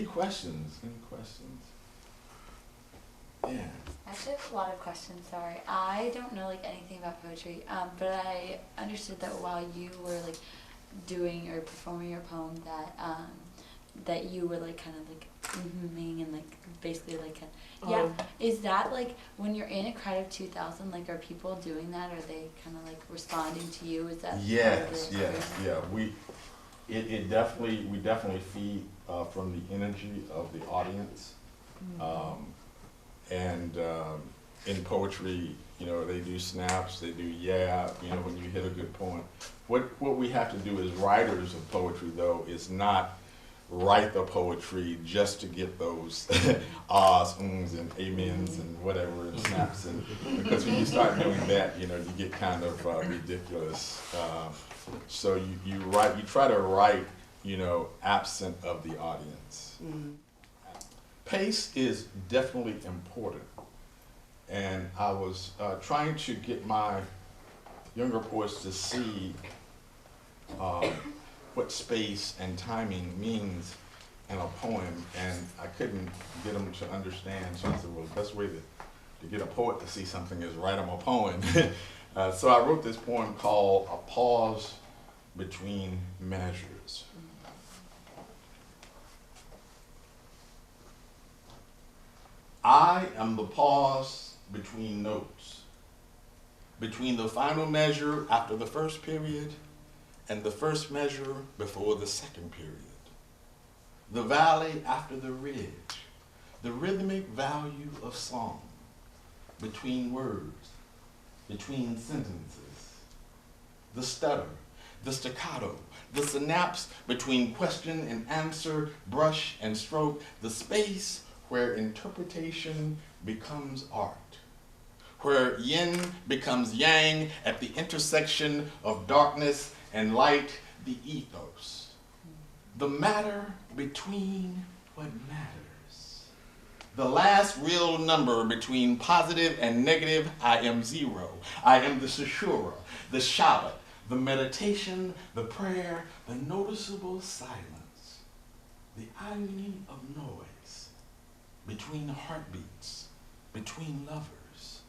questions? Any questions? Yeah. I actually have a lot of questions, sorry. I don't know like anything about poetry, but I understood that while you were like doing or performing your poem that you were like kind of like and like basically like is that like when you're in a crowd of 2,000, like are people doing that? Are they kind of like responding to you? Is that Yes, yeah. We definitely feed from the energy of the audience. And in poetry, you know, they do snaps, they do when you hit a good point. What we have to do as writers of poetry, though, is not write the poetry just to get those ahs, ums, and amens, and whatever, and snaps, and because when you start doing that, you know, you get kind of ridiculous. So you try to write, you know, absent of the audience. Pace is definitely important, and I was trying to get my younger poets to see what space and timing means in a poem, and I couldn't get them to understand, so I said, well, the best way to get a poet to see something is write them a poem. So I wrote this poem called A Pause Between Measures. I am the pause between notes, between the final measure after the first period and the first measure before the second period. The valley after the ridge, the rhythmic value of song, between words, between sentences, the stutter, the staccato, the synapse between question and answer, brush and stroke, the space where interpretation becomes art, where yin becomes yang at the intersection of darkness and light, the ethos, the matter between what matters, the last real number between positive and negative. I am zero. I am the Shashura, the Shabbat, the meditation, the prayer, the noticeable silence, the irony of noise, between heartbeats, between lovers,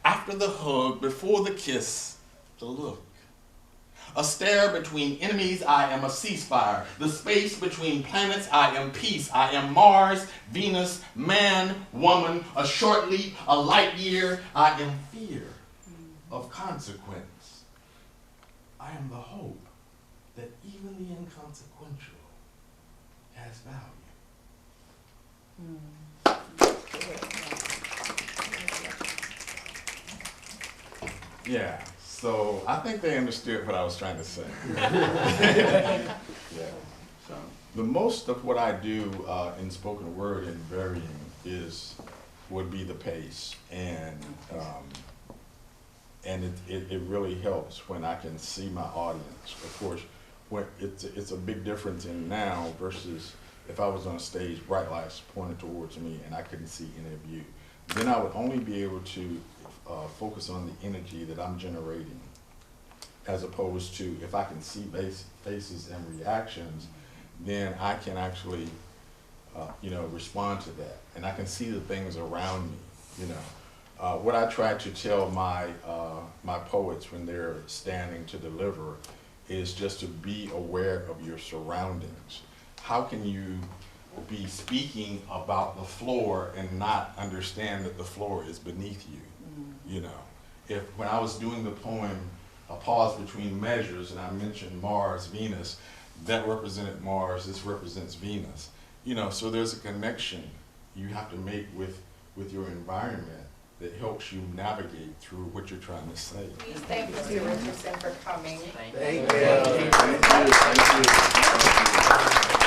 after the hug, before the kiss, the look. A stare between enemies, I am a ceasefire. The space between planets, I am peace. I am Mars, Venus, man, woman, a short leap, a light year. I am fear of consequence. I am the hope that even the inconsequential has value. Yeah. So I think they understood what I was trying to say. Yeah. So the most of what I do in spoken word and varying would be the pace, and it really helps when I can see my audience. Of course, when it's a big difference in now versus if I was on a stage, bright lights pointed towards me, and I couldn't see any of you. Then I would only be able to focus on the energy that I'm generating, as opposed to if I can see faces and reactions, then I can actually, respond to that, and I can see the things around me. What I try to tell my poets when they're standing to deliver is just to be aware of your surroundings. How can you be speaking about the floor and not understand that the floor is beneath you? If when I was doing the poem, A Pause Between Measures, and I mentioned Mars, Venus, that represented Mars, this represents Venus. So there's a connection you have to make with your environment that helps you navigate through what you're trying to say. Please thank Mr. Richardson for coming. Thank you. Thank you.